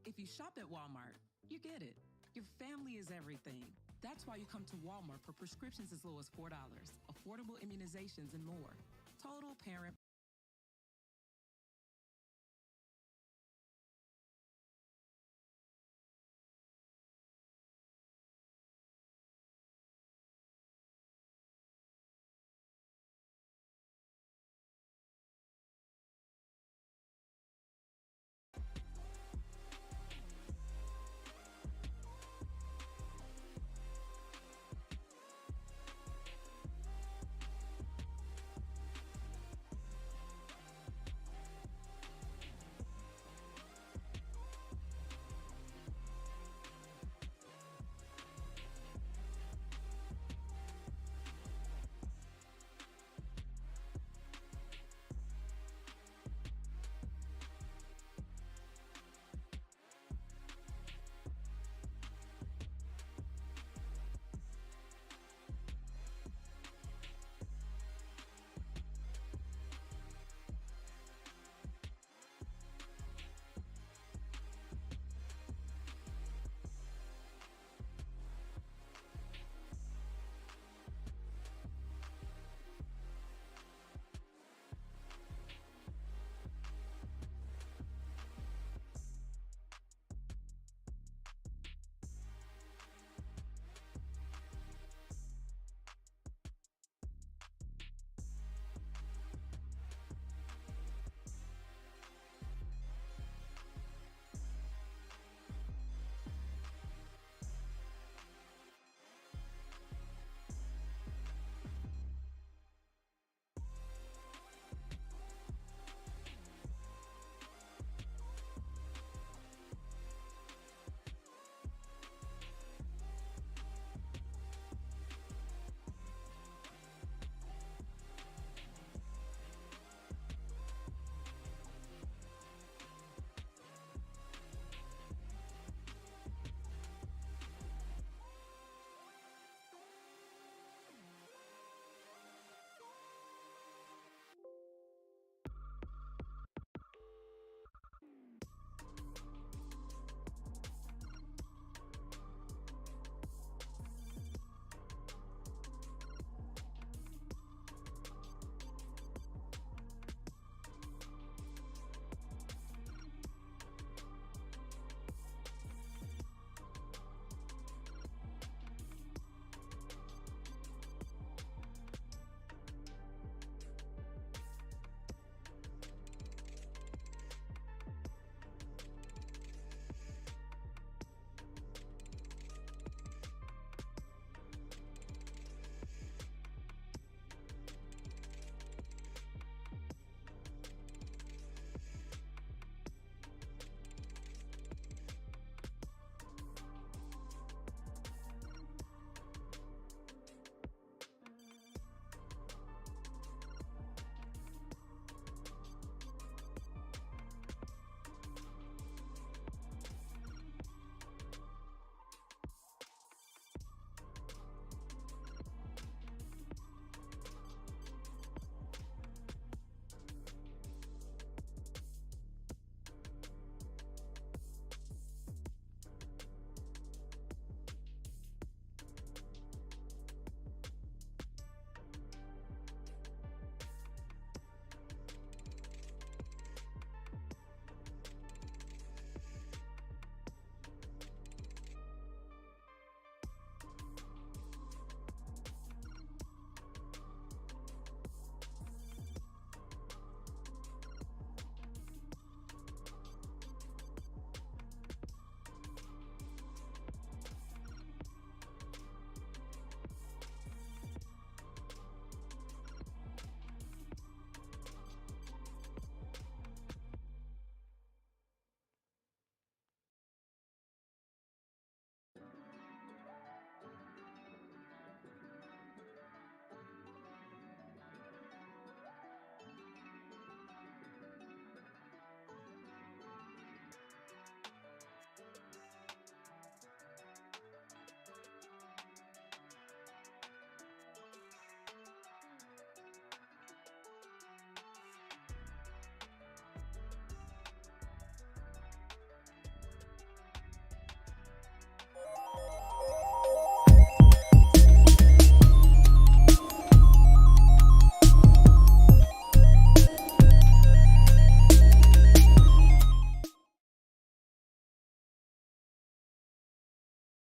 If you shop at Walmart, you get it. Your family is everything. That's why you come to Walmart for prescriptions as low as $4, affordable immunizations, and more. Total parent.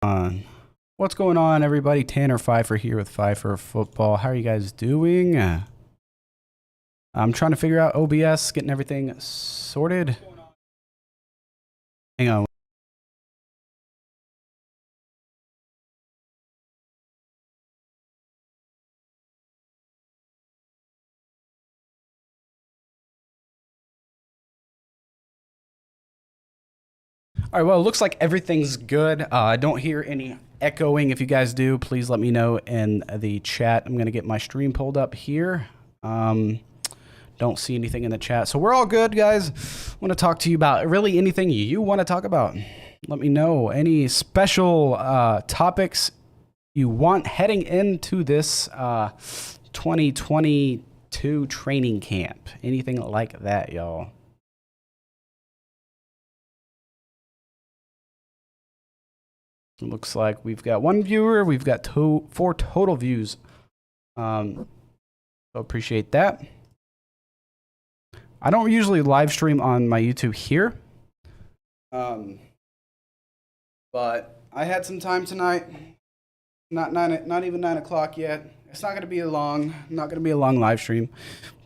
What's going on, everybody? Tanner Phifer here with Phifer Football. How are you guys doing? I'm trying to figure out OBS, getting everything sorted. Hang on. All right, well, it looks like everything's good. I don't hear any echoing. If you guys do, please let me know in the chat. I'm going to get my stream pulled up here. Don't see anything in the chat. So we're all good, guys. I want to talk to you about really anything you want to talk about. Let me know any special topics you want heading into this 2022 training camp. Anything like that, y'all. Looks like we've got one viewer. We've got 4 total views. So appreciate that. I don't usually live stream on my YouTube here. But I had some time tonight. Not even 9 o'clock yet. It's not going to be not going to be a long live stream,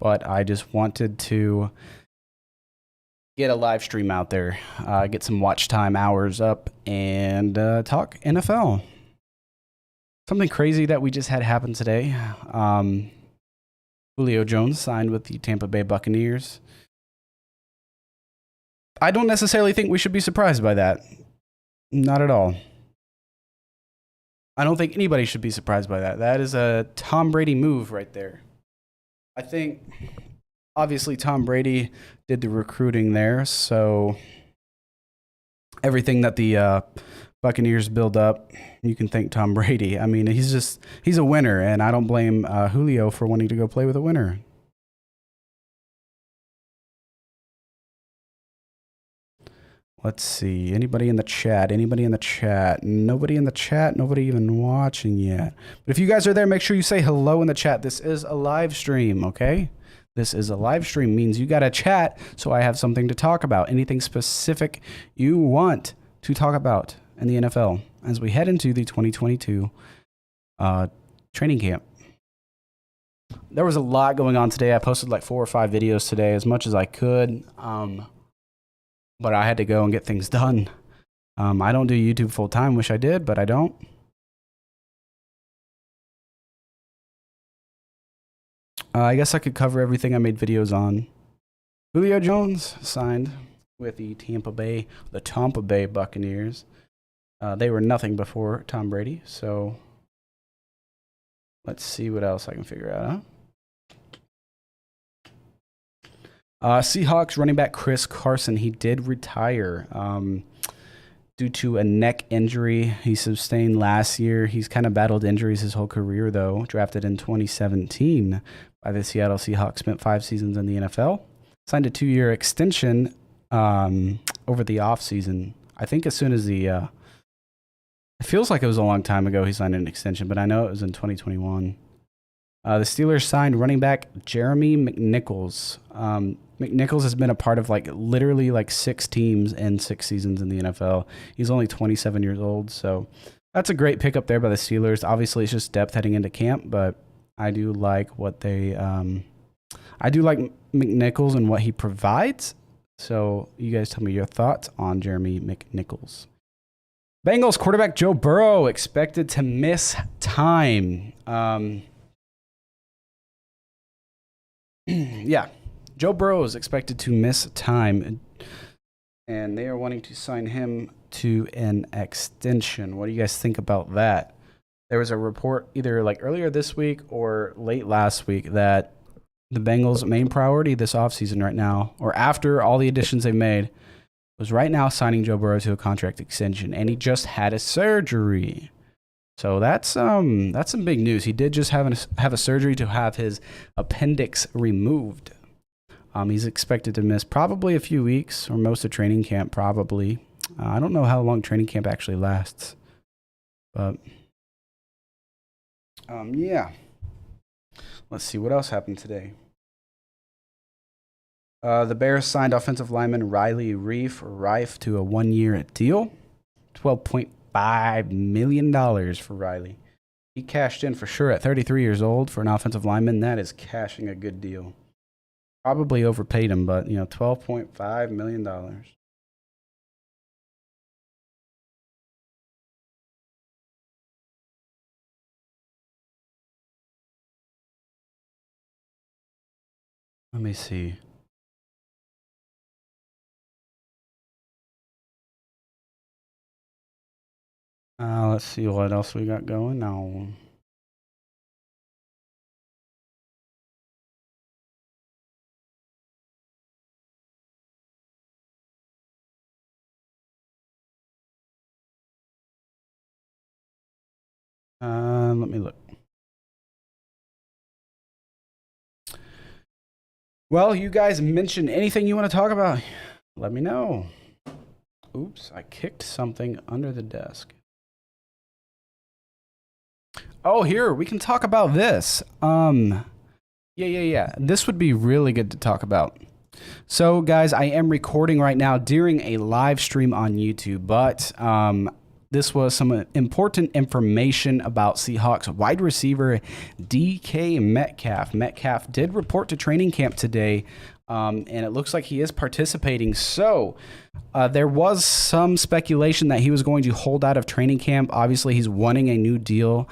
but I just wanted to get a live stream out there, get some watch time hours up, and talk NFL. Something crazy that we just had happen today. Julio Jones signed with the Tampa Bay Buccaneers. I don't necessarily think we should be surprised by that. Not at all. I don't think anybody should be surprised by that. That is a Tom Brady move right there. I think, obviously, Tom Brady did the recruiting there, so everything that the Buccaneers build up, you can thank Tom Brady. I mean, he's a winner, and I don't blame Julio for wanting to go play with a winner. Let's see. Anybody in the chat? Anybody in the chat? Nobody in the chat. Nobody even watching yet. But if you guys are there, make sure you say hello in the chat. This is a live stream, okay? This is a live stream. Means you got to chat so I have something to talk about. Anything specific you want to talk about in the NFL as we head into the 2022 training camp. There was a lot going on today. I posted like 4 or 5 videos today, as much as I could. But I had to go and get things done. I don't do YouTube full time. Wish I did, but I don't. I guess I could cover everything I made videos on. Julio Jones signed with the Tampa Bay Buccaneers. They were nothing before Tom Brady, so let's see what else I can figure out. Huh? Seahawks running back Chris Carson, he did retire due to a neck injury he sustained last year. He's kind of battled injuries his whole career, though. Drafted in 2017 by the Seattle Seahawks, spent 5 seasons in the NFL. Signed a 2-year extension over the offseason. I think as soon as it feels like it was a long time ago he signed an extension, but I know it was in 2021. The Steelers signed running back Jeremy McNichols. McNichols has been a part of literally 6 teams and 6 seasons in the NFL. He's only 27 years old, so that's a great pickup there by the Steelers. Obviously, it's just depth heading into camp, but I do like what they. I do like McNichols and what he provides. So you guys tell me your thoughts on Jeremy McNichols. Bengals quarterback Joe Burrow expected to miss time. Yeah, Joe Burrow is expected to miss time, and they are wanting to sign him to an extension. What do you guys think about that? There was a report either earlier this week or late last week that the Bengals' main priority this offseason right now, or after all the additions they've made, was right now signing Joe Burrow to a contract extension, and he just had a surgery. So that's some big news. He did just have a surgery to have his appendix removed. He's expected to miss probably a few weeks or most of training camp, probably. I don't know how long training camp actually lasts, but yeah. Let's see what else happened today. The Bears signed offensive lineman Riley Reif to a 1-year deal, $12.5 million for Riley. He cashed in for sure at 33 years old for an offensive lineman. That is cashing a good deal. Probably overpaid him, but, you know, $12.5 million. Let me see. Let's see what else we got going now. Let me look. Well, you guys mentioned anything you want to talk about? Let me know. Oops, I kicked something under the desk. Oh, here, we can talk about this. Yeah. This would be really good to talk about. So, guys, I am recording right now during a live stream on YouTube, but this was some important information about Seahawks wide receiver DK Metcalf. Metcalf did report to training camp today, and it looks like he is participating. So there was some speculation that he was going to hold out of training camp. Obviously, he's wanting a new deal.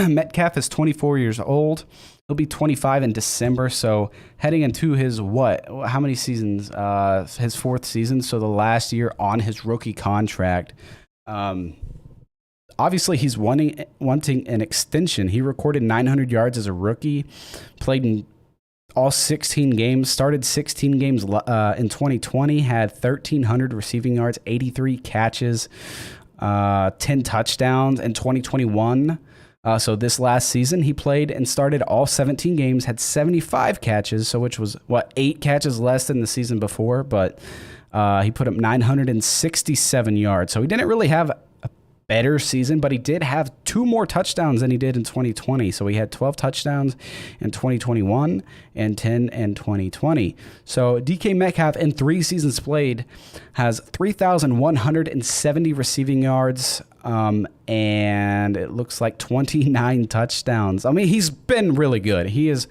Metcalf is 24 years old. He'll be 25 in December, so heading into his how many seasons? His fourth season, so the last year on his rookie contract. Obviously, he's wanting an extension. He recorded 900 yards as a rookie, played in all 16 games, started 16 games in 2020, had 1,300 receiving yards, 83 catches, 10 touchdowns in 2021. So this last season, he played and started all 17 games, had 75 catches, so which was, 8 catches less than the season before, but he put up 967 yards. So he didn't really have a better season, but he did have 2 more touchdowns than he did in 2020. So he had 12 touchdowns in 2021 and 10 in 2020. So DK Metcalf in 3 seasons played has 3,170 receiving yards, and it looks like 29 touchdowns. I mean, he's been really good. He has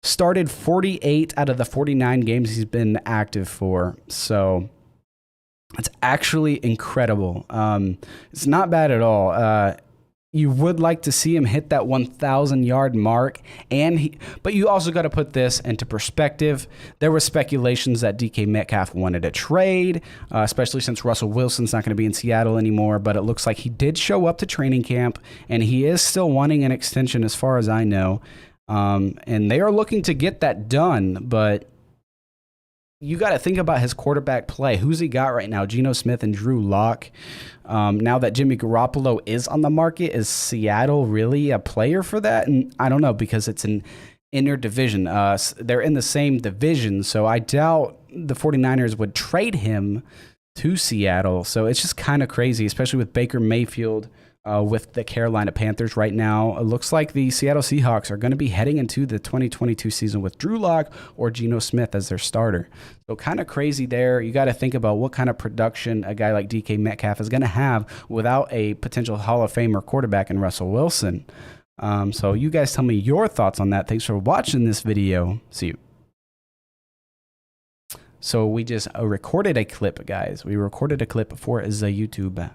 started 48 out of the 49 games he's been active for. So it's actually incredible. It's not bad at all. You would like to see him hit that 1,000-yard mark, but you also got to put this into perspective. There were speculations that DK Metcalf wanted a trade, especially since Russell Wilson's not going to be in Seattle anymore, but it looks like he did show up to training camp, and he is still wanting an extension as far as I know. And they are looking to get that done, but you got to think about his quarterback play. Who's he got right now? Geno Smith and Drew Lock. Now that Jimmy Garoppolo is on the market, is Seattle really a player for that? And I don't know, because it's an inner division. They're in the same division, so I doubt the 49ers would trade him to Seattle. So it's just kind of crazy, especially with Baker Mayfield with the Carolina Panthers right now. It looks like the Seattle Seahawks are going to be heading into the 2022 season with Drew Lock or Geno Smith as their starter. So kind of crazy there. You got to think about what kind of production a guy like DK Metcalf is going to have without a potential Hall of Famer quarterback in Russell Wilson. So you guys tell me your thoughts on that. Thanks for watching this video. See you. So we just recorded a clip, guys. We recorded a clip for the YouTube.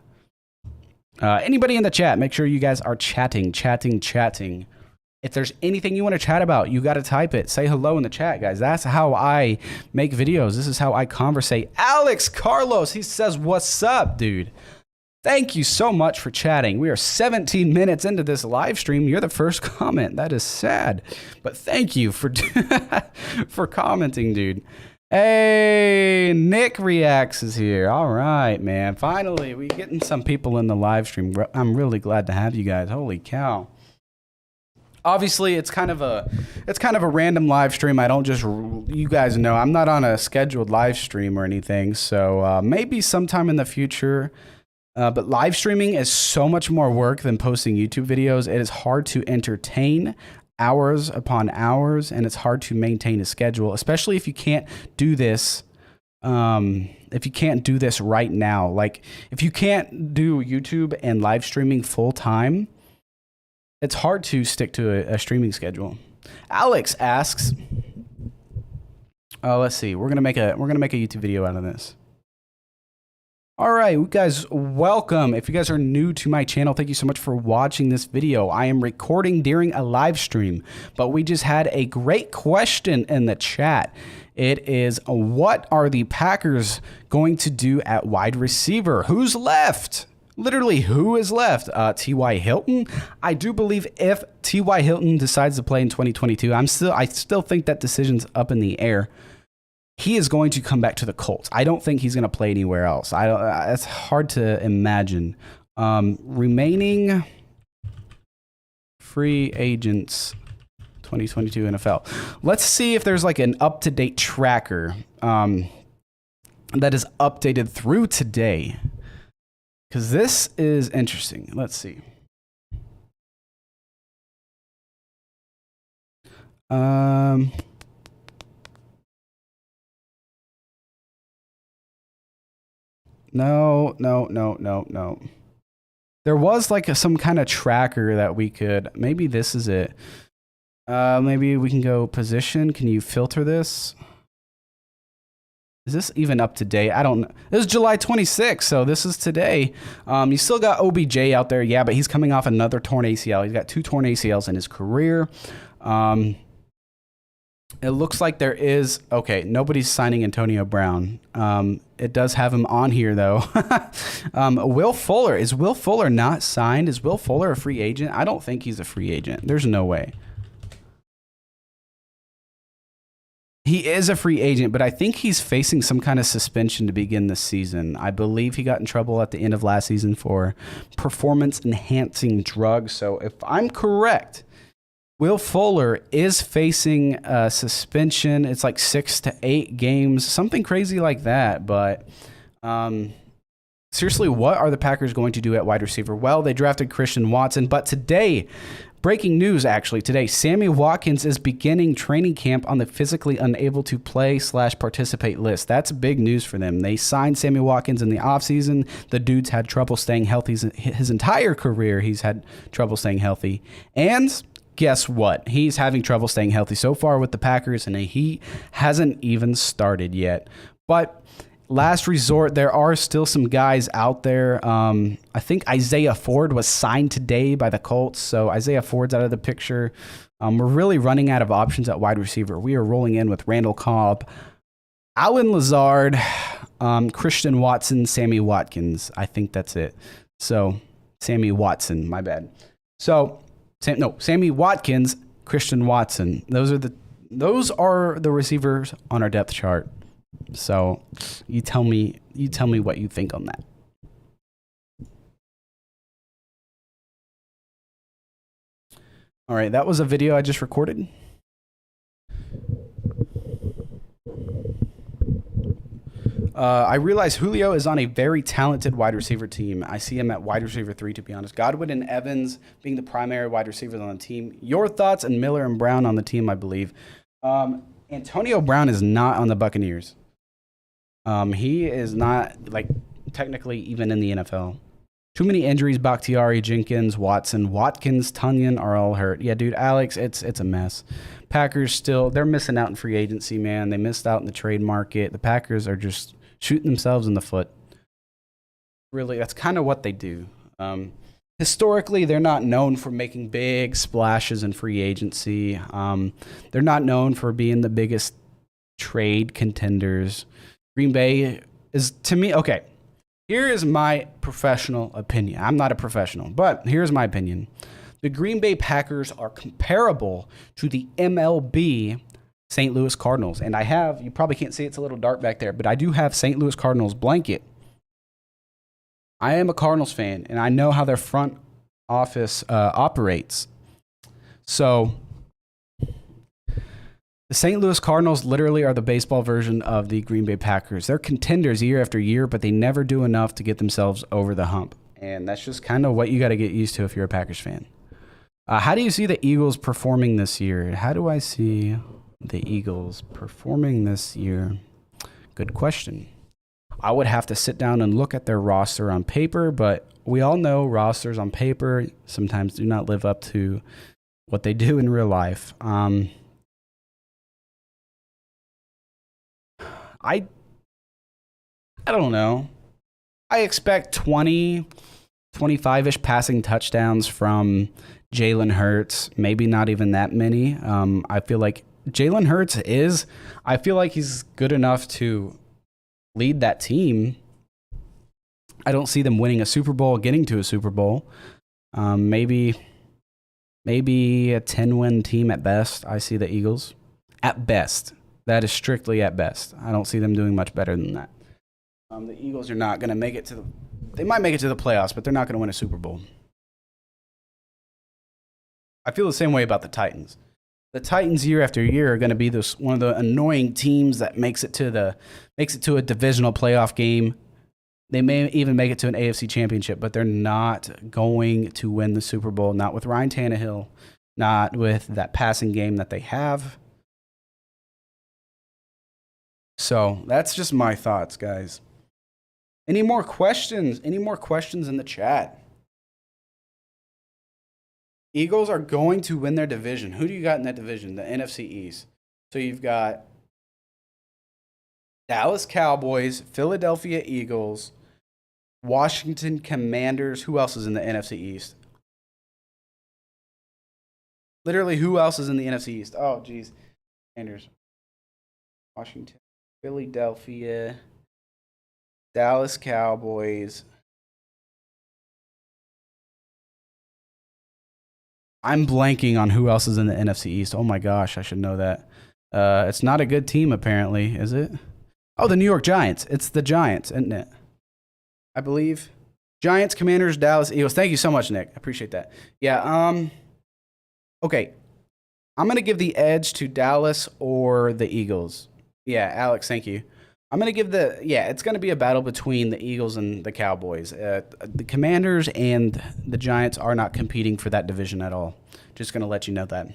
Anybody in the chat, make sure you guys are chatting. If there's anything you want to chat about, you got to type it. Say hello in the chat, guys. That's how I make videos. This is how I conversate. Alex Carlos, he says, what's up, dude? Thank you so much for chatting. We are 17 minutes into this live stream. You're the first comment. That is sad. But thank you for, for commenting, dude. Hey, Nick Reacts is here. All right, man. Finally, we're getting some people in the live stream. I'm really glad to have you guys. Holy cow. Obviously, it's kind of a random live stream. I don't just, you guys know, I'm not on a scheduled live stream or anything. So maybe sometime in the future. But live streaming is so much more work than posting YouTube videos. It is hard to entertain hours upon hours, and it's hard to maintain a schedule, especially if you can't do this if you can't do this right now, like if you can't do YouTube and live streaming full time, it's hard to stick to a streaming schedule. Alex asks, let's see, we're gonna make a YouTube video out of this. All right, you guys, welcome. If you guys are new to my channel, thank you so much for watching this video. I am recording during a live stream, but we just had a great question in the chat. It is, what are the Packers going to do at wide receiver? Who's left? Literally, who is left? T.Y. Hilton? I do believe if T.Y. Hilton decides to play in 2022, I still think that decision's up in the air. He is going to come back to the Colts. I don't think he's going to play anywhere else. It's hard to imagine. Remaining free agents 2022 NFL. Let's see if there's like an up-to-date tracker that is updated through today. Because this is interesting. Let's see. No. There was like some kind of tracker that we could, maybe this is it. Maybe we can go position. Can you filter this? Is this even up to date? I don't know. This is July 26th, so this is today. You still got OBJ out there, yeah, but he's coming off another torn ACL. He's got 2 torn ACLs in his career. It looks like there is, okay, nobody's signing Antonio Brown. It does have him on here, though. Will Fuller. Is Will Fuller not signed? Is Will Fuller a free agent? I don't think he's a free agent. There's no way. He is a free agent, but I think he's facing some kind of suspension to begin the season. I believe he got in trouble at the end of last season for performance-enhancing drugs. So if I'm correct, Will Fuller is facing a suspension. It's like 6 to 8 games, something crazy like that. But seriously, what are the Packers going to do at wide receiver? Well, they drafted Christian Watson, but today, breaking news actually, today, Sammy Watkins is beginning training camp on the physically unable to play / participate list. That's big news for them. They signed Sammy Watkins in the offseason. The dude's had trouble staying healthy his entire career. He's had trouble staying healthy. And guess what? He's having trouble staying healthy so far with the Packers, and he hasn't even started yet. But last resort, there are still some guys out there. I think Isaiah Ford was signed today by the Colts, so Isaiah Ford's out of the picture. We're really running out of options at wide receiver. We are rolling in with Randall Cobb, Allen Lazard, Christian Watson, Sammy Watkins. I think that's it. So Sammy Watson, my bad. So Sammy Watkins, Christian Watson. Those are the receivers on our depth chart. So you tell me what you think on that. All right, that was a video I just recorded. I realize Julio is on a very talented wide receiver team. I see him at wide receiver 3, to be honest. Godwin and Evans being the primary wide receivers on the team. Your thoughts? And Miller and Brown on the team, I believe. Antonio Brown is not on the Buccaneers. He is not, like, technically even in the NFL. Too many injuries. Bakhtiari, Jenkins, Watson, Watkins, Tunyon are all hurt. Yeah, dude, Alex, it's a mess. Packers still, they're missing out in free agency, man. They missed out in the trade market. The Packers are just shooting themselves in the foot. Really, that's kind of what they do. Historically, they're not known for making big splashes in free agency. They're not known for being the biggest trade contenders. Green Bay is, to me, okay, here is my professional opinion. I'm not a professional, but here's my opinion. The Green Bay Packers are comparable to the MLB St. Louis Cardinals. And I have, you probably can't see, it's a little dark back there, but I do have St. Louis Cardinals blanket. I am a Cardinals fan, and I know how their front office operates. So the St. Louis Cardinals literally are the baseball version of the Green Bay Packers. They're contenders year after year, but they never do enough to get themselves over the hump. And that's just kind of what you got to get used to if you're a Packers fan. How do you see the Eagles performing this year? How do I see the Eagles performing this year? Good question. I would have to sit down and look at their roster on paper, but we all know rosters on paper sometimes do not live up to what they do in real life. I don't know. I expect 20, 25-ish passing touchdowns from Jalen Hurts. Maybe not even that many. I feel like Jalen Hurts I feel like he's good enough to lead that team. I don't see them winning a Super Bowl, getting to a Super Bowl. Maybe a 10-win team at best. I see the Eagles. At best. That is strictly at best. I don't see them doing much better than that. The Eagles are not going to make it to they might make it to the playoffs, but they're not going to win a Super Bowl. I feel the same way about the Titans. The Titans year after year are going to be one of the annoying teams that makes it to a divisional playoff game. They may even make it to an AFC championship, but they're not going to win the Super Bowl, not with Ryan Tannehill, not with that passing game that they have. So that's just my thoughts, guys. Any more questions? Any more questions in the chat? Eagles are going to win their division. Who do you got in that division? The NFC East. So you've got Dallas Cowboys, Philadelphia Eagles, Washington Commanders. Who else is in the NFC East? Literally, who else is in the NFC East? Oh, geez. Commanders. Washington, Philadelphia, Dallas Cowboys. I'm blanking on who else is in the NFC East. Oh my gosh, I should know that. It's not a good team, apparently, is it? Oh, the New York Giants. It's the Giants, isn't it? I believe. Giants, Commanders, Dallas, Eagles. Thank you so much, Nick. I appreciate that. Yeah, okay. I'm going to give the edge to Dallas or the Eagles. Yeah, Alex, thank you. I'm going to give it's going to be a battle between the Eagles and the Cowboys. The Commanders and the Giants are not competing for that division at all. Just going to let you know that.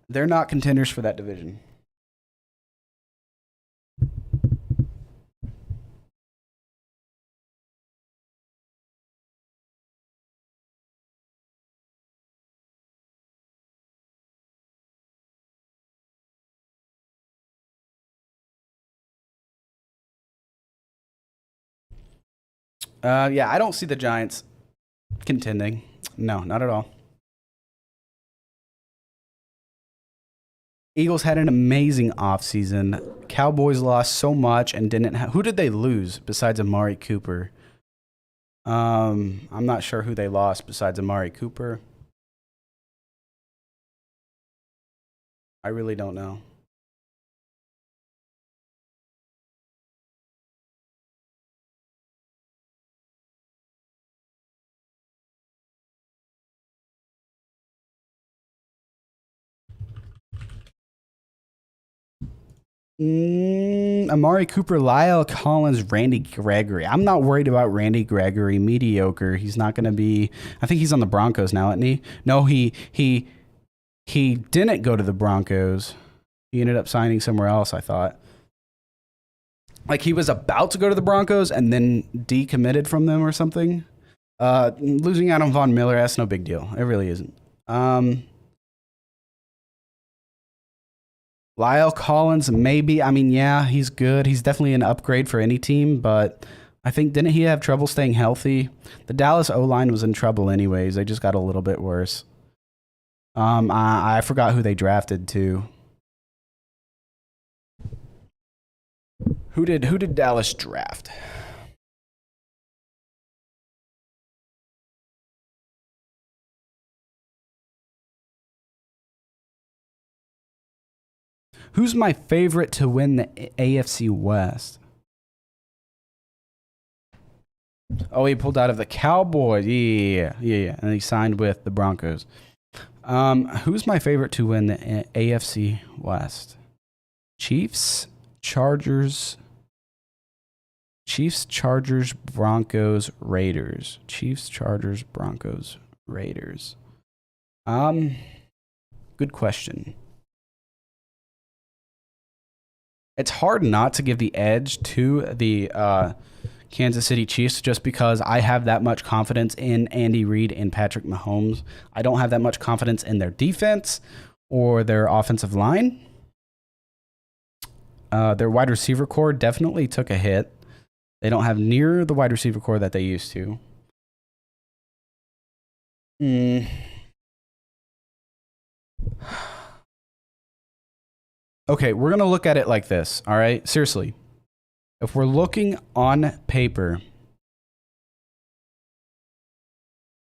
They're not contenders for that division. I don't see the Giants contending. No, not at all. Eagles had an amazing offseason. Cowboys lost so much and didn't have... Who did they lose besides Amari Cooper? I'm not sure who they lost besides Amari Cooper. I really don't know. Amari Cooper, Lyle Collins, Randy Gregory. I'm not worried about Randy Gregory. Mediocre. He's not going to be... I think he's on the Broncos now, isn't he? No, he didn't go to the Broncos. He ended up signing somewhere else, I thought. Like he was about to go to the Broncos and then decommitted from them or something. Losing out on Von Miller, that's no big deal. It really isn't. Lyle Collins, maybe. I mean, yeah, he's good. He's definitely an upgrade for any team, but I think, didn't he have trouble staying healthy? The Dallas O-line was in trouble anyways. They just got a little bit worse. I forgot who they drafted too. Who did Dallas draft? Who's my favorite to win the AFC West? Oh, he pulled out of the Cowboys. Yeah. And he signed with the Broncos. Who's my favorite to win the AFC West? Chiefs, Chargers, Broncos, Raiders. Chiefs, Chargers, Broncos, Raiders. Good question. It's hard not to give the edge to the Kansas City Chiefs just because I have that much confidence in Andy Reid and Patrick Mahomes. I don't have that much confidence in their defense or their offensive line. Their wide receiver core definitely took a hit. They don't have near the wide receiver core that they used to. Okay, we're going to look at it like this, all right? Seriously. If we're looking on paper,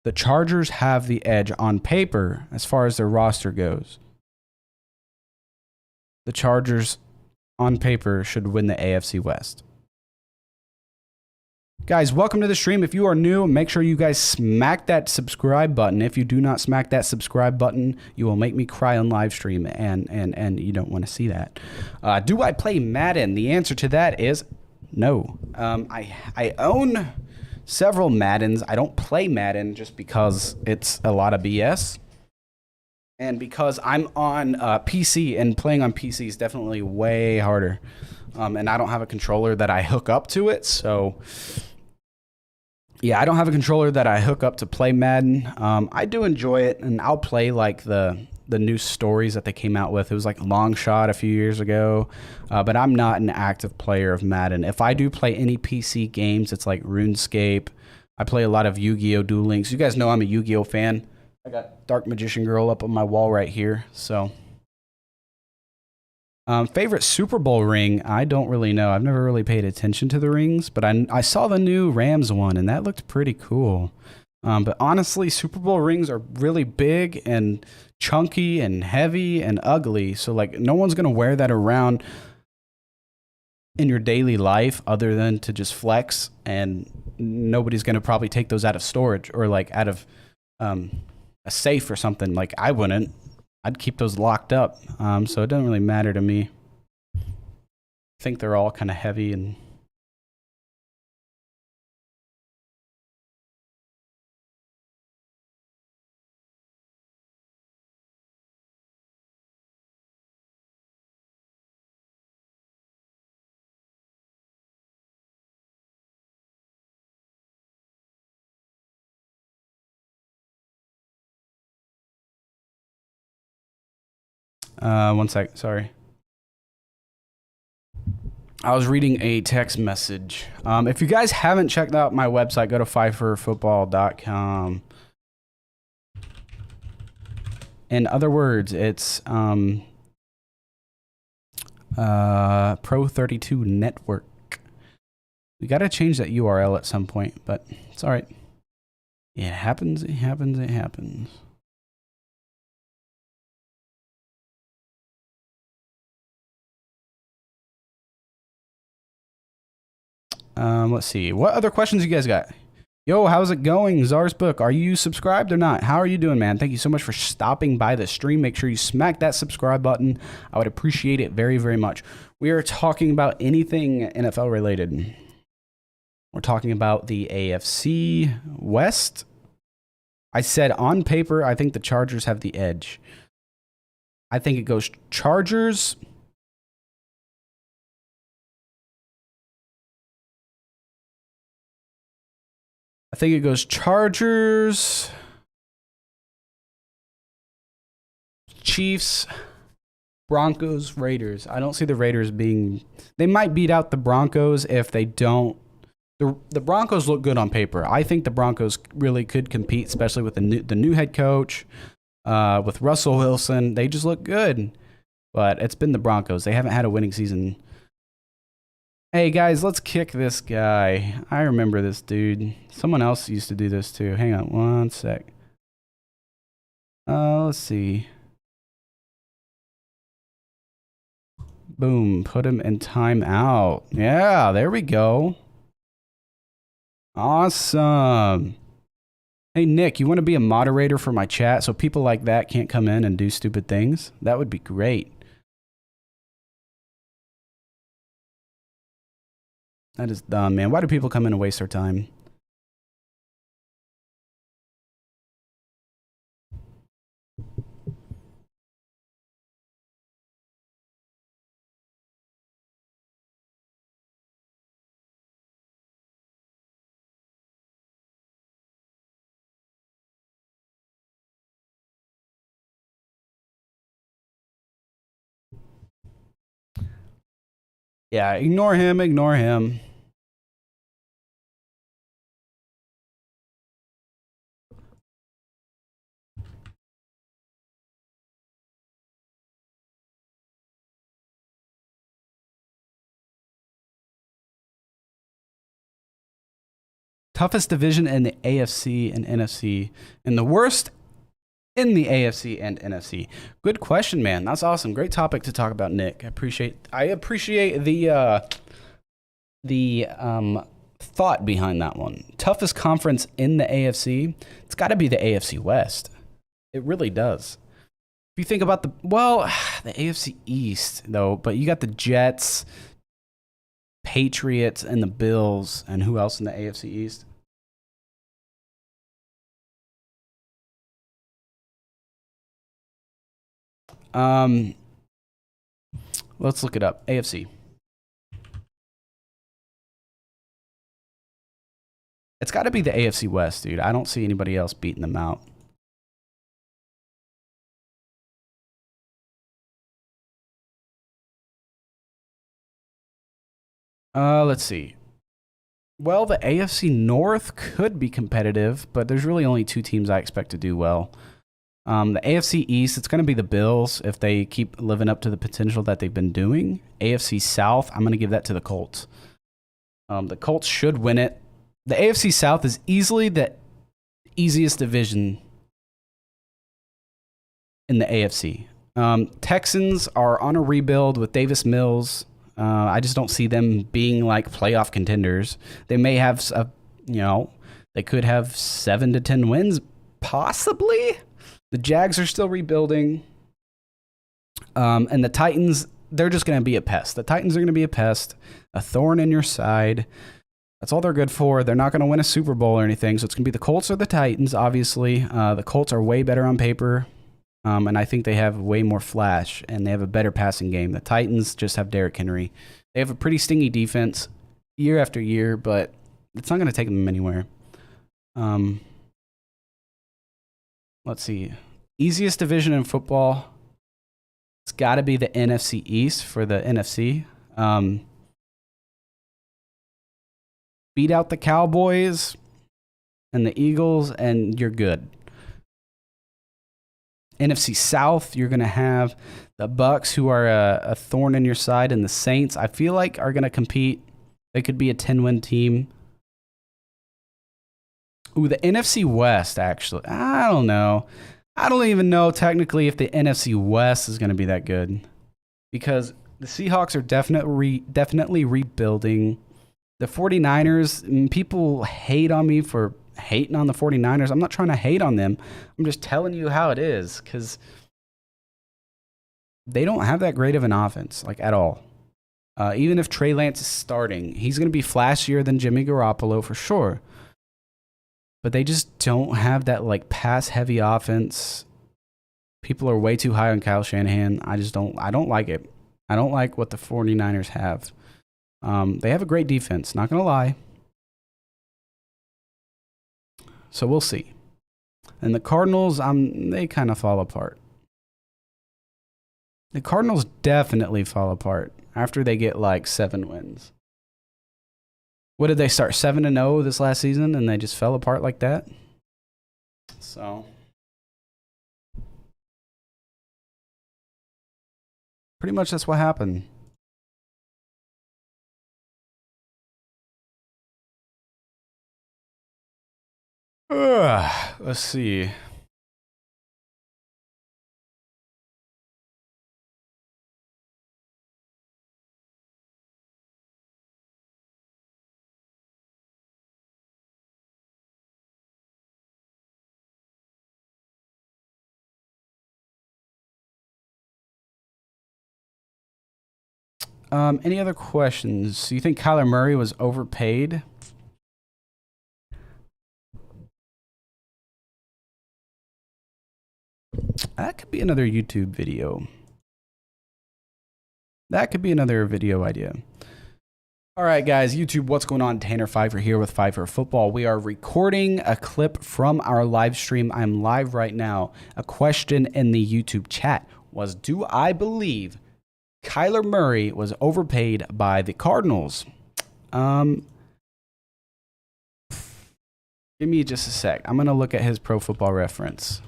the Chargers have the edge on paper as far as their roster goes. The Chargers on paper should win the AFC West. Guys, welcome to the stream. If you are new, make sure you guys smack that subscribe button. If you do not smack that subscribe button, you will make me cry on live stream, and you don't want to see that. Do I play Madden? The answer to that is no. I own several Maddens. I don't play Madden just because it's a lot of BS. And because I'm on PC, and playing on PC is definitely way harder. And I don't have a controller that I hook up to it, so yeah, I don't have a controller that I hook up to play Madden. I do enjoy it, and I'll play like the new stories that they came out with. It was like Long Shot a few years ago, but I'm not an active player of Madden. If I do play any PC games, it's like RuneScape. I play a lot of Yu-Gi-Oh! Duel Links. You guys know I'm a Yu-Gi-Oh! Fan. I got Dark Magician Girl up on my wall right here, so... favorite Super Bowl ring, I don't really know. I've never really paid attention to the rings, but I saw the new Rams one, and that looked pretty cool. But honestly, Super Bowl rings are really big and chunky and heavy and ugly, so like no one's going to wear that around in your daily life other than to just flex, and nobody's going to probably take those out of storage or like out of a safe or something. Like I wouldn't. I'd keep those locked up, so it doesn't really matter to me. I think they're all kind of heavy and... one sec, sorry. I was reading a text message. If you guys haven't checked out my website, go to phiferfootball.com. In other words, it's Pro32 Network. We got to change that URL at some point, but it's all right. It happens, it happens, it happens. Let's see. What other questions you guys got? Yo, how's it going? Czar's Book. Are you subscribed or not? How are you doing, man? Thank you so much for stopping by the stream. Make sure you smack that subscribe button. I would appreciate it very, very much. We are talking about anything NFL related. We're talking about the AFC West. I said on paper, I think the Chargers have the edge. I think it goes Chargers. I think it goes Chargers, Chiefs, Broncos, Raiders. I don't see the Raiders being... They might beat out the Broncos if they don't... The Broncos look good on paper. I think the Broncos really could compete, especially with the new head coach, with Russell Wilson. They just look good. But it's been the Broncos. They haven't had a winning season. Hey, guys, let's kick this guy. I remember this dude. Someone else used to do this, too. Hang on one sec. Let's see. Boom. Put him in timeout. Yeah, there we go. Awesome. Hey, Nick, you want to be a moderator for my chat so people like that can't come in and do stupid things? That would be great. That is dumb, man. Why do people come in and waste their time? Yeah, ignore him, ignore him. Toughest division in the AFC and NFC, and the worst in the AFC and NFC. Good question, man. That's awesome. Great topic to talk about, Nick. I appreciate the thought behind that one. Toughest conference in the AFC, it's got to be the AFC West. It really does. If you think about the AFC East though, but you got the Jets, Patriots, and the Bills, and who else in the AFC East? Let's look it up. AFC. It's got to be the AFC West, dude. I don't see anybody else beating them out. Let's see. Well, the AFC North could be competitive, but there's really only two teams I expect to do well. The AFC East, it's going to be the Bills if they keep living up to the potential that they've been doing. AFC South, I'm going to give that to the Colts. The Colts should win it. The AFC South is easily the easiest division in the AFC. Texans are on a rebuild with Davis Mills. I just don't see them being like playoff contenders. They may have, they could have 7 to 10 wins, possibly. The Jags are still rebuilding. And the Titans, they're just going to be a pest. The Titans are going to be a pest, a thorn in your side. That's all they're good for. They're not going to win a Super Bowl or anything. So it's going to be the Colts or the Titans, obviously. The Colts are way better on paper. And I think they have way more flash, and they have a better passing game. The Titans just have Derrick Henry. They have a pretty stingy defense year after year, but it's not going to take them anywhere. Let's see. Easiest division in football. It's got to be the NFC East for the NFC. Beat out the Cowboys and the Eagles, and you're good. NFC South, you're going to have the Bucks, who are a thorn in your side, and the Saints, I feel like, are going to compete. They could be a 10-win team. Ooh, the NFC West, actually. I don't know. I don't even know technically if the NFC West is going to be that good, because the Seahawks are definitely rebuilding. The 49ers, people hate on me for hating on the 49ers. I'm not trying to hate on them. I'm just telling you how it is, because they don't have that great of an offense, like, at all. Even if Trey Lance is starting, he's going to be flashier than Jimmy Garoppolo for sure. But they just don't have that, like, pass-heavy offense. People are way too high on Kyle Shanahan. I don't like it. I don't like what the 49ers have. They have a great defense, not going to lie. So we'll see. And the Cardinals, they kind of fall apart. The Cardinals definitely fall apart after they get like 7 wins. What did they start, 7-0 this last season, and they just fell apart like that? So pretty much that's what happened. Let's see. Any other questions? Do you think Kyler Murray was overpaid? That could be another YouTube video. That could be another video idea. All right, guys, YouTube, what's going on? Tanner Phifer here with Phifer Football. We are recording a clip from our live stream. I'm live right now. A question in the YouTube chat was, do I believe Kyler Murray was overpaid by the Cardinals. Give me just a sec. I'm going to look at his Pro Football Reference.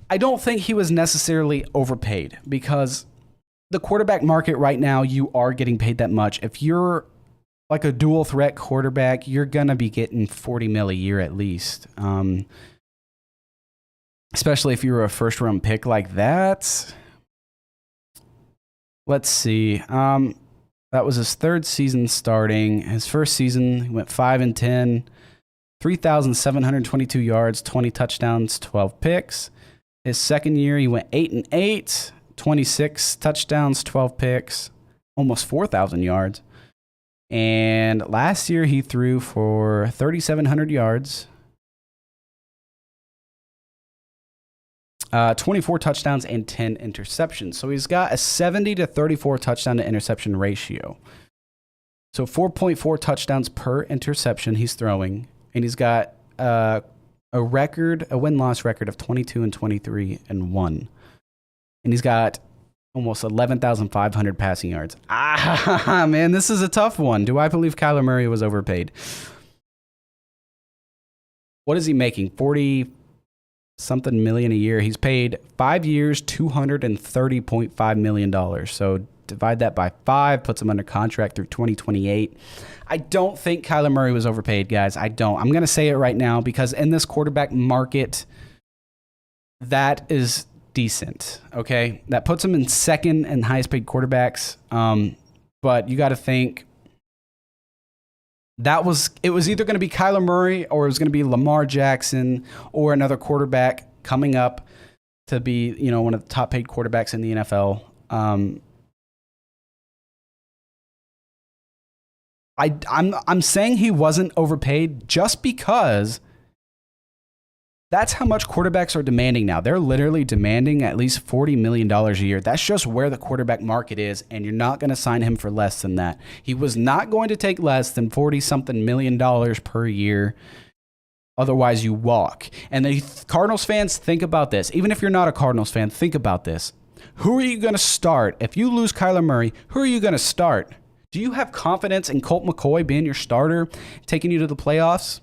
I don't think he was necessarily overpaid because the quarterback market right now, you are getting paid that much. If you're like a dual threat quarterback, you're going to be getting $40 million a year at least. Especially if you're a first round pick like that. Let's see. That was his third season starting. His first season, he went 5-10, 3,722 yards, 20 touchdowns, 12 picks. His second year, he went 8-8, 26 touchdowns, 12 picks, almost 4,000 yards. And last year, he threw for 3,700 yards, 24 touchdowns, and 10 interceptions. So he's got a 70 to 34 touchdown to interception ratio. So 4.4 touchdowns per interception he's throwing. And he's got a win-loss record of 22-23-1. And he's got almost 11,500 passing yards. Man, this is a tough one. Do I believe Kyler Murray was overpaid? What is he making? 40-something million a year. He's paid 5 years, $230.5 million. So divide that by 5, puts him under contract through 2028. I don't think Kyler Murray was overpaid, guys. I don't. I'm going to say it right now because in this quarterback market, that is decent, okay? That puts him in second and highest paid quarterbacks. But you got to think it was either going to be Kyler Murray or it was going to be Lamar Jackson or another quarterback coming up to be, one of the top paid quarterbacks in the NFL. I'm saying he wasn't overpaid just because that's how much quarterbacks are demanding now. They're literally demanding at least $40 million a year. That's just where the quarterback market is, and you're not going to sign him for less than that. He was not going to take less than $40-something million per year. Otherwise, you walk. And the Cardinals fans, think about this. Even if you're not a Cardinals fan, think about this. Who are you going to start? If you lose Kyler Murray, who are you going to start? Do you have confidence in Colt McCoy being your starter, taking you to the playoffs?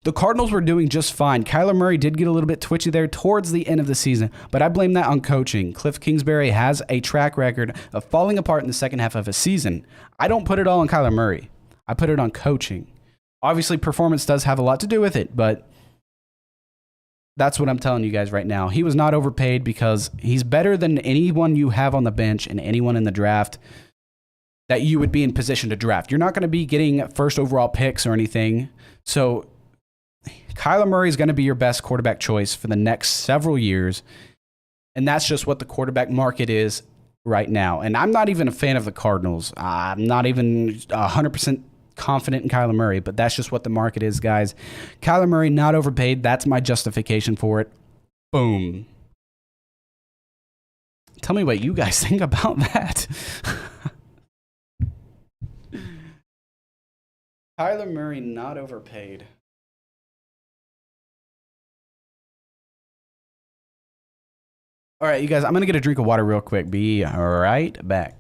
The Cardinals were doing just fine. Kyler Murray did get a little bit twitchy there towards the end of the season, but I blame that on coaching. Cliff Kingsbury has a track record of falling apart in the second half of a season. I don't put it all on Kyler Murray. I put it on coaching. Obviously, performance does have a lot to do with it, but that's what I'm telling you guys right now. He was not overpaid because he's better than anyone you have on the bench and anyone in the draft that you would be in position to draft. You're not going to be getting first overall picks or anything. So Kyler Murray is going to be your best quarterback choice for the next several years. And that's just what the quarterback market is right now. And I'm not even a fan of the Cardinals. I'm not even 100% confident in Kyler Murray, but that's just what the market is, guys. Kyler Murray, not overpaid. That's my justification for it. Boom. Tell me what you guys think about that. Kyler Murray, not overpaid. All right, you guys, I'm going to get a drink of water real quick. Be right back.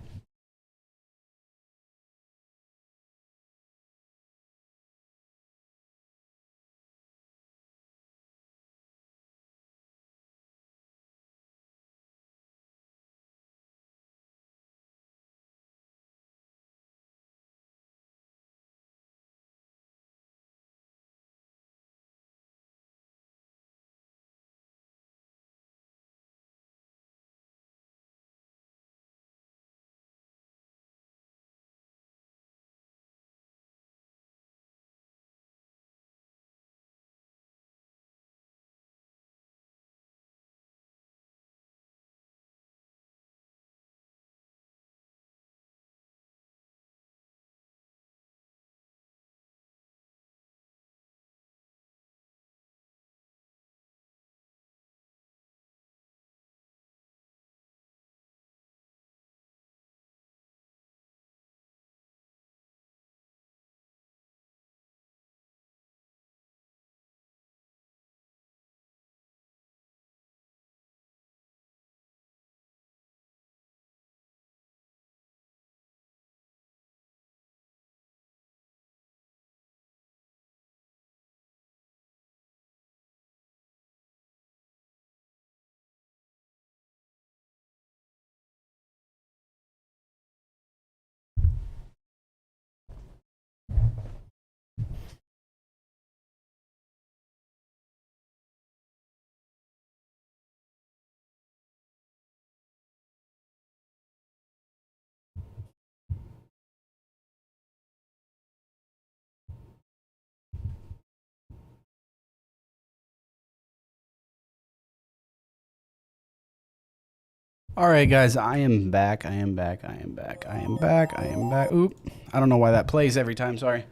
All right, guys, I am back. I am back. I am back. I am back. I am back. Oop. I don't know why that plays every time. Sorry.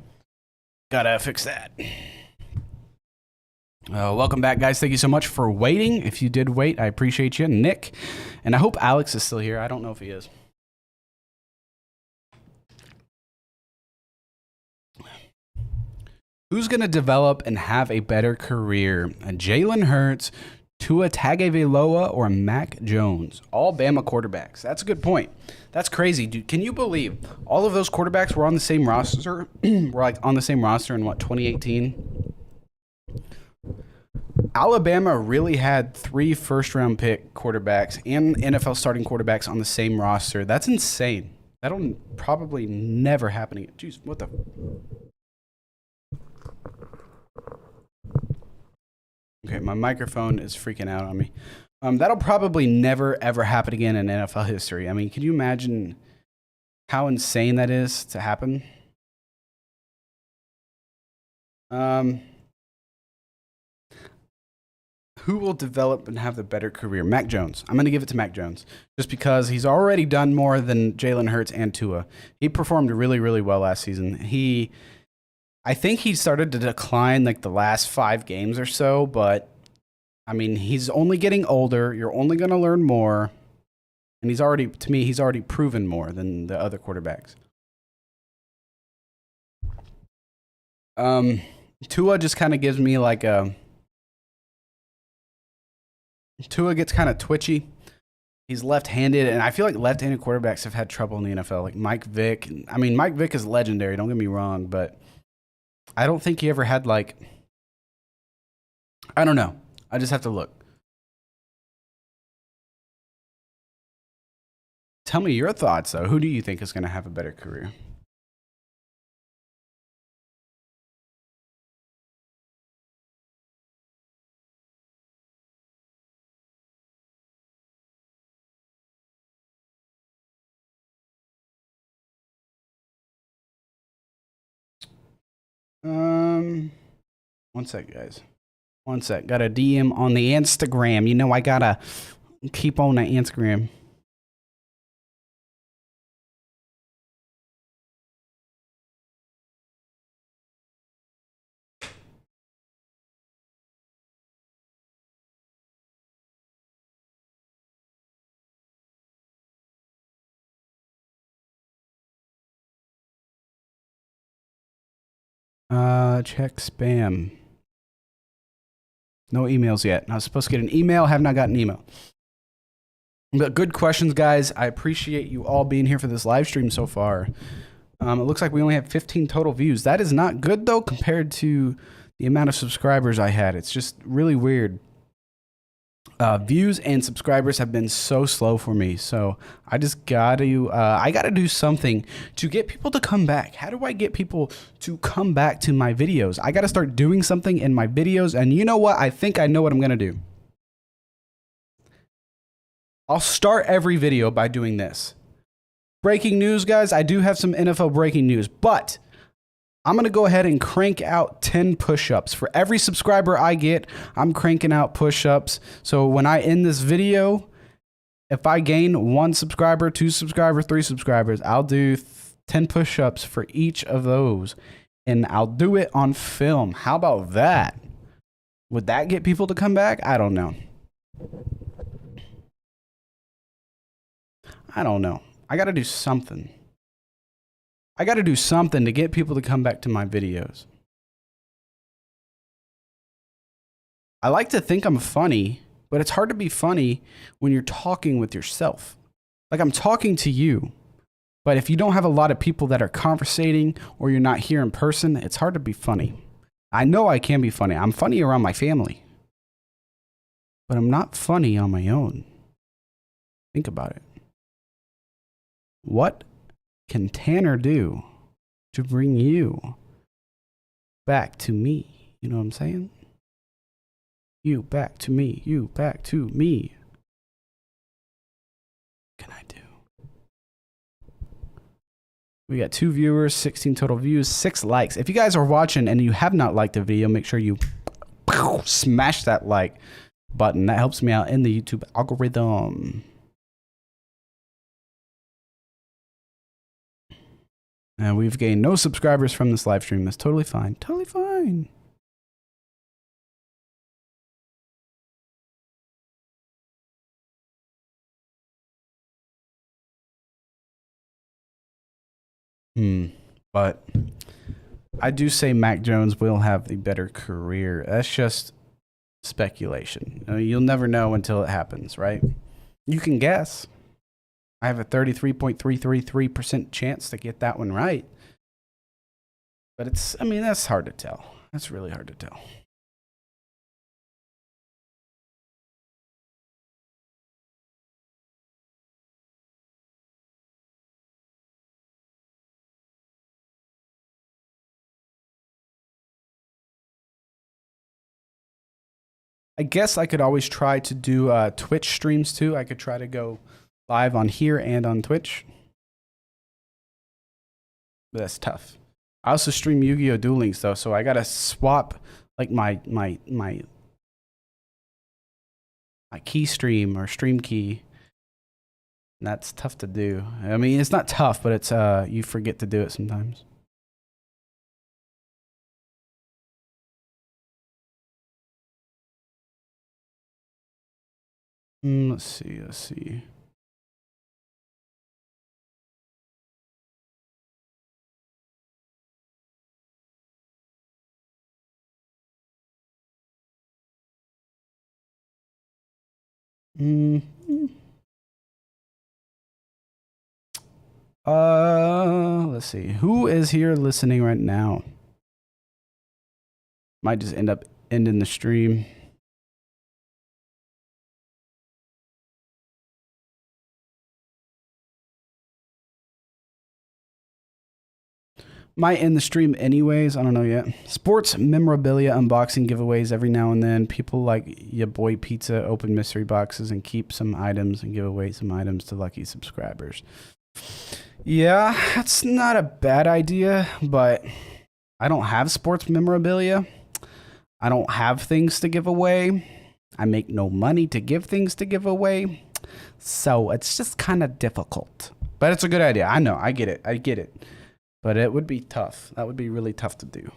Gotta fix that. Welcome back, guys. Thank you so much for waiting. If you did wait, I appreciate you, Nick. And I hope Alex is still here. I don't know if he is. Who's going to develop and have a better career? Jalen Hurts, Tua Tagovailoa, or Mac Jones? All Bama quarterbacks. That's a good point. That's crazy, dude. Can you believe all of those quarterbacks were on the same roster? Were like on the same roster in what, 2018? Alabama really had 3 first-round pick quarterbacks and NFL starting quarterbacks on the same roster. That's insane. That'll probably never happen again. Jeez, what the... Okay, my microphone is freaking out on me. That'll probably never, ever happen again in NFL history. I mean, can you imagine how insane that is to happen? Who will develop and have the better career? Mac Jones. I'm going to give it to Mac Jones just because he's already done more than Jalen Hurts and Tua. He performed really, really well last season. I think he started to decline like the last 5 games or so, but I mean, he's only getting older. You're only going to learn more. And he's already proven more than the other quarterbacks. Tua just kind of gives me like Tua gets kind of twitchy. He's left-handed, and I feel like left-handed quarterbacks have had trouble in the NFL. Like Mike Vick. I mean, Mike Vick is legendary, don't get me wrong, but I don't think he ever had like, I don't know. I just have to look. Tell me your thoughts, though. Who do you think is going to have a better career? One sec, guys. One sec. Got a DM on the Instagram. You know I gotta keep on the Instagram. Check spam. No emails yet. I was supposed to get an email. Have not gotten an email. But good questions, guys. I appreciate you all being here for this live stream so far. It looks like we only have 15 total views. That is not good, though, compared to the amount of subscribers I had. It's just really weird. Views and subscribers have been so slow for me, so I just gotta do something to get people to come back. How do I get people to come back to my videos? I gotta start doing something in my videos, and you know what? I think I know what I'm gonna do. I'll start every video by doing this. Breaking news, guys. I do have some NFL breaking news, but I'm going to go ahead and crank out 10 push-ups. For every subscriber I get, I'm cranking out push-ups. So when I end this video, if I gain 1 subscriber, 2 subscribers, 3 subscribers, I'll do 10 push-ups for each of those. And I'll do it on film. How about that? Would that get people to come back? I don't know. I don't know. I got to do something. I got to do something to get people to come back to my videos. I like to think I'm funny, but it's hard to be funny when you're talking with yourself. Like I'm talking to you, but if you don't have a lot of people that are conversating or you're not here in person, it's hard to be funny. I know I can be funny. I'm funny around my family, but I'm not funny on my own. Think about it. What can Tanner do to bring you back to me? You know what I'm saying? You back to me. You back to me. What can I do? We got 2 viewers, 16 total views, 6 likes. If you guys are watching and you have not liked the video, make sure you smash that like button. That helps me out in the YouTube algorithm. And we've gained no subscribers from this live stream. That's totally fine. Totally fine. But I do say Mac Jones will have the better career. That's just speculation. I mean, you'll never know until it happens, right? You can guess. I have a 33.333% chance to get that one right. But that's hard to tell. That's really hard to tell. I guess I could always try to do Twitch streams too. I could try to go live on here and on Twitch. But that's tough. I also stream Yu-Gi-Oh! Duel Links though, so I gotta swap like my key stream or stream key. And that's tough to do. I mean, it's not tough, but it's you forget to do it sometimes. Let's see. Let's see. Who is here listening right now? Might just end up ending the stream. Might end the stream anyways. I don't know yet. Sports memorabilia unboxing giveaways every now and then. People like your boy Pizza open mystery boxes and keep some items and give away some items to lucky subscribers. Yeah, that's not a bad idea, but I don't have sports memorabilia. I don't have things to give away. I make no money to give things to give away. So it's just kind of difficult. But it's a good idea. I know. I get it. But it would be tough. That would be really tough to do.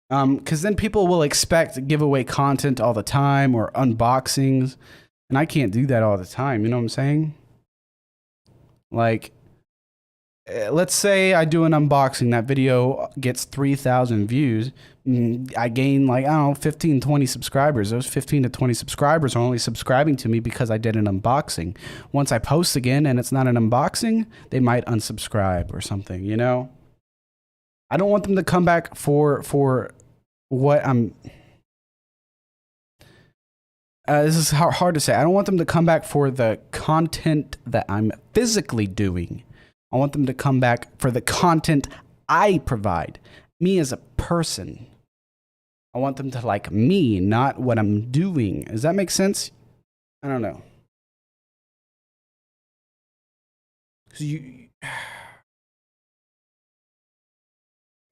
Because then people will expect giveaway content all the time or unboxings. And I can't do that all the time. You know what I'm saying? Like, let's say I do an unboxing. That video gets 3,000 views. I gain 15, 20 subscribers. Those 15 to 20 subscribers are only subscribing to me because I did an unboxing. Once I post again and it's not an unboxing, they might unsubscribe or something, you know? I don't want them to come back for what I'm... this is hard to say. I don't want them to come back for the content that I'm physically doing. I want them to come back for the content I provide. Me as a person. I want them to like me, not what I'm doing. Does that make sense? I don't know.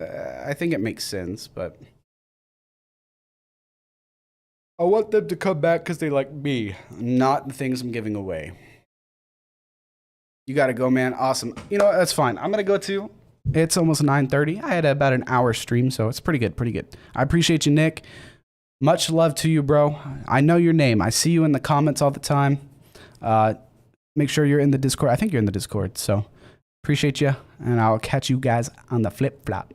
I think it makes sense, but I want them to come back because they like me, not the things I'm giving away. You gotta go, man. Awesome. You know what? That's fine. I'm gonna go too. It's almost 9:30. I had about an hour stream, so it's pretty good. I appreciate you, Nick. Much love to you, bro. I know your name. I see you in the comments all the time. Make sure you're in the Discord. I think you're in the Discord, so appreciate you, and I'll catch you guys on the flip-flop.